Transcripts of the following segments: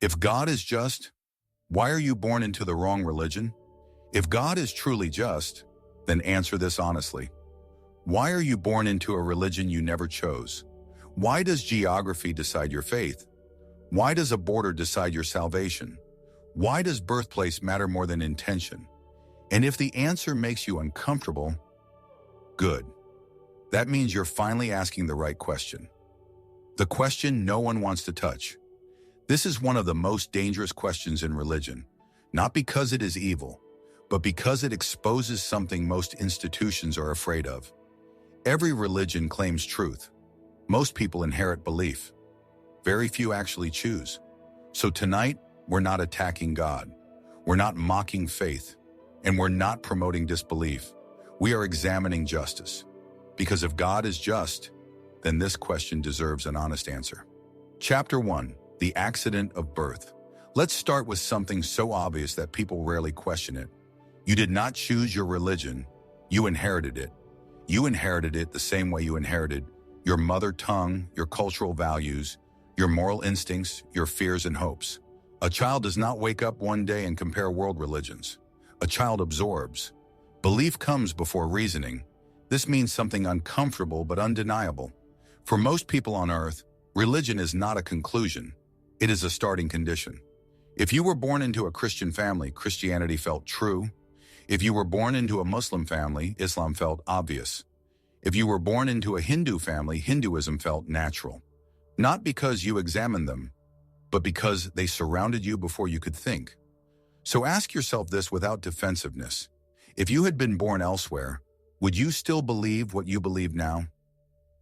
If God is just, why are you born into the wrong religion? If God is truly just, then answer this honestly. Why are you born into a religion you never chose? Why does geography decide your faith? Why does a border decide your salvation? Why does birthplace matter more than intention? And if the answer makes you uncomfortable, good. That means you're finally asking the right question. The question no one wants to touch. This is one of the most dangerous questions in religion, not because it is evil, but because it exposes something most institutions are afraid of. Every religion claims truth. Most people inherit belief. Very few actually choose. So tonight, we're not attacking God. We're not mocking faith. And we're not promoting disbelief. We are examining justice. Because if God is just, then this question deserves an honest answer. Chapter 1. The Accident of Birth. Let's start with something so obvious that people rarely question it. You did not choose your religion. You inherited it. You inherited it the same way you inherited your mother tongue, your cultural values, your moral instincts, your fears and hopes. A child does not wake up one day and compare world religions. A child absorbs. Belief comes before reasoning. This means something uncomfortable but undeniable. For most people on earth, religion is not a conclusion. It is a starting condition. If you were born into a Christian family, Christianity felt true. If you were born into a Muslim family, Islam felt obvious. If you were born into a Hindu family, Hinduism felt natural. Not because you examined them, but because they surrounded you before you could think. So ask yourself this without defensiveness. If you had been born elsewhere, would you still believe what you believe now?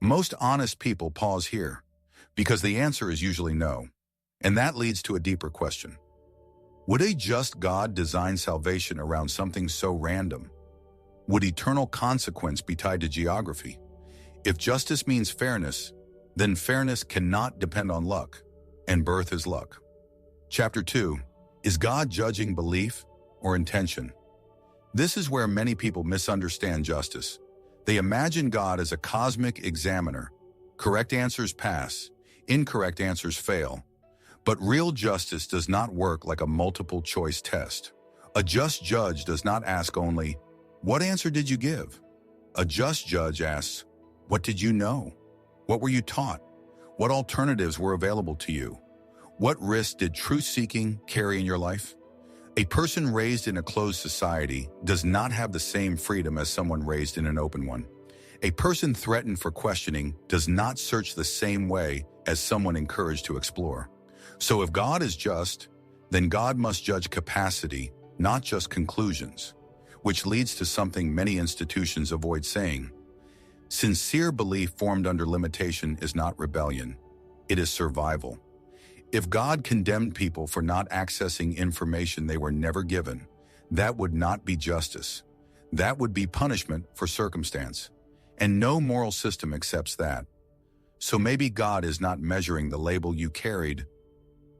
Most honest people pause here, because the answer is usually no. And that leads to a deeper question. Would a just God design salvation around something so random? Would eternal consequence be tied to geography? If justice means fairness, then fairness cannot depend on luck, and birth is luck. Chapter 2. Is God judging belief or intention? This is where many people misunderstand justice. They imagine God as a cosmic examiner. Correct answers pass, incorrect answers fail. But real justice does not work like a multiple-choice test. A just judge does not ask only, "What answer did you give?" A just judge asks, "What did you know? What were you taught? What alternatives were available to you? What risk did truth-seeking carry in your life?" A person raised in a closed society does not have the same freedom as someone raised in an open one. A person threatened for questioning does not search the same way as someone encouraged to explore. So if God is just, then God must judge capacity, not just conclusions, which leads to something many institutions avoid saying. Sincere belief formed under limitation is not rebellion. It is survival. If God condemned people for not accessing information they were never given, that would not be justice. That would be punishment for circumstance. And no moral system accepts that. So maybe God is not measuring the label you carried,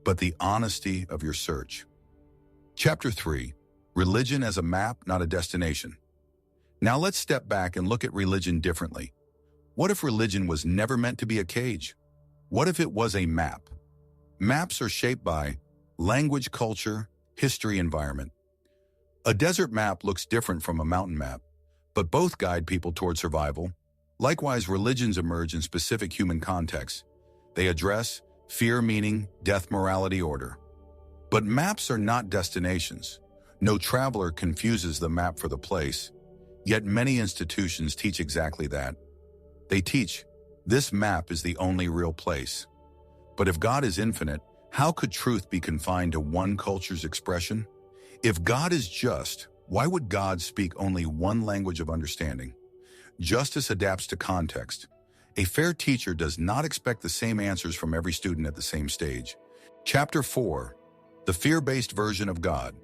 but the honesty of your search. Chapter 3. Religion as a map, not a destination. Now let's step back and look at religion differently. What if religion was never meant to be a cage? What if it was a map? Maps are shaped by language, culture, history, environment. A desert map looks different from a mountain map, but both guide people toward survival. Likewise, religions emerge in specific human contexts. They address fear, meaning, death, morality, order. But maps are not destinations. No traveler confuses the map for the place. Yet many institutions teach exactly that. They teach, this map is the only real place. But if God is infinite, how could truth be confined to one culture's expression? If God is just, why would God speak only one language of understanding? Justice adapts to context. A fair teacher does not expect the same answers from every student at the same stage. Chapter 4. The fear-based version of God.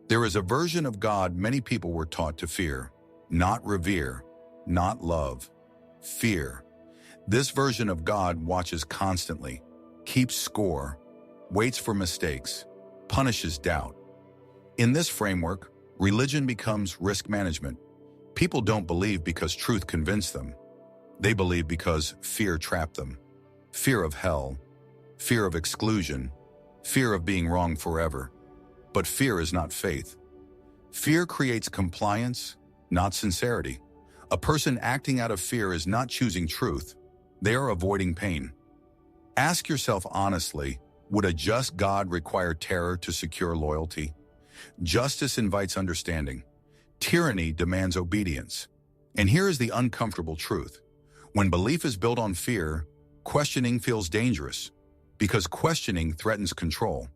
There is a version of God many people were taught to fear, not revere, not love. Fear. This version of God watches constantly, keeps score, waits for mistakes, punishes doubt. In this framework, religion becomes risk management. People don't believe because truth convinced them. They believe because fear trapped them. Fear of hell, fear of exclusion, fear of being wrong forever. But fear is not faith. Fear creates compliance, not sincerity. A person acting out of fear is not choosing truth. They are avoiding pain. Ask yourself honestly, would a just God require terror to secure loyalty? Justice invites understanding. Tyranny demands obedience. And here is the uncomfortable truth. When belief is built on fear, questioning feels dangerous, because questioning threatens control.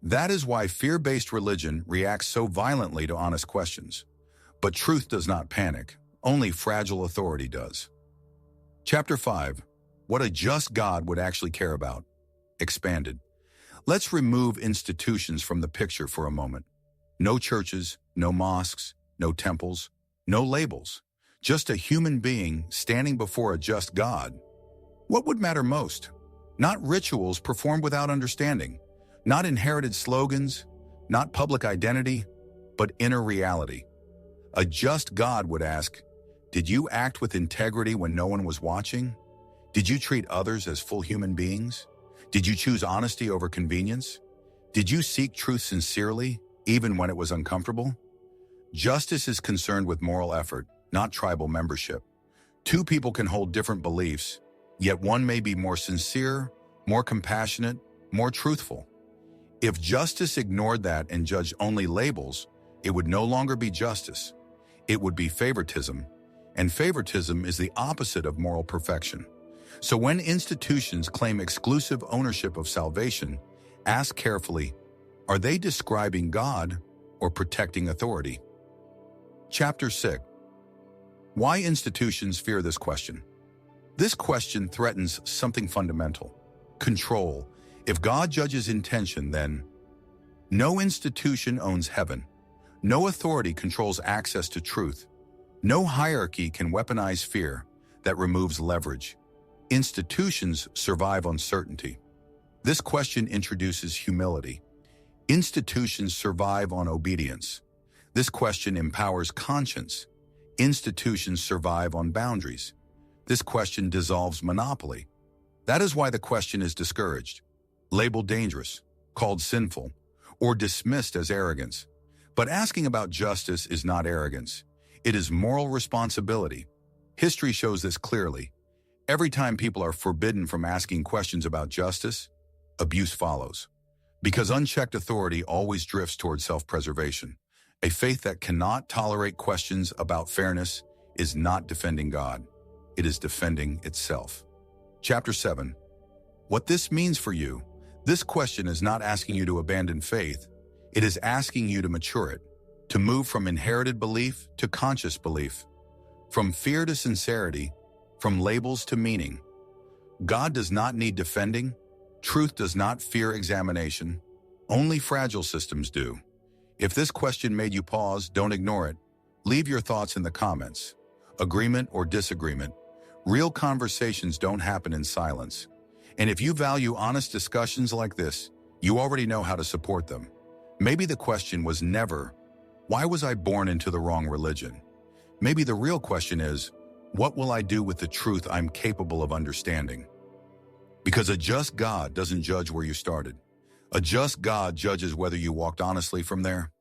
That is why fear-based religion reacts so violently to honest questions. But truth does not panic. Only fragile authority does. Chapter 5. What a just God would actually care about. Expanded. Let's remove institutions from the picture for a moment. No churches, no mosques, no temples, no labels. Just a human being standing before a just God. What would matter most? Not rituals performed without understanding, not inherited slogans, not public identity, but inner reality. A just God would ask, did you act with integrity when no one was watching? Did you treat others as full human beings? Did you choose honesty over convenience? Did you seek truth sincerely, even when it was uncomfortable? Justice is concerned with moral effort, not tribal membership. Two people can hold different beliefs, yet one may be more sincere, more compassionate, more truthful. If justice ignored that and judged only labels, it would no longer be justice. It would be favoritism, and favoritism is the opposite of moral perfection. So when institutions claim exclusive ownership of salvation, ask carefully, are they describing God or protecting authority? Chapter 6. Why institutions fear this question? This question threatens something fundamental: control. If God judges intention, then no institution owns heaven. No authority controls access to truth. No hierarchy can weaponize fear that removes leverage. Institutions survive on certainty. This question introduces humility. Institutions survive on obedience. This question empowers conscience. Institutions survive on boundaries. This question dissolves monopoly. That is why the question is discouraged, labeled dangerous, called sinful, or dismissed as arrogance. But asking about justice is not arrogance. It is moral responsibility. History shows this clearly. Every time people are forbidden from asking questions about justice, abuse follows. Because unchecked authority always drifts toward self-preservation. A faith that cannot tolerate questions about fairness is not defending God. It is defending itself. Chapter 7. What this means for you. This question is not asking you to abandon faith. It is asking you to mature it, to move from inherited belief to conscious belief, from fear to sincerity, from labels to meaning. God does not need defending. Truth does not fear examination. Only fragile systems do. If this question made you pause, don't ignore it. Leave your thoughts in the comments. Agreement or disagreement. Real conversations don't happen in silence. And if you value honest discussions like this, you already know how to support them. Maybe the question was never, why was I born into the wrong religion? Maybe the real question is, what will I do with the truth I'm capable of understanding? Because a just God doesn't judge where you started. A just God judges whether you walked honestly from there.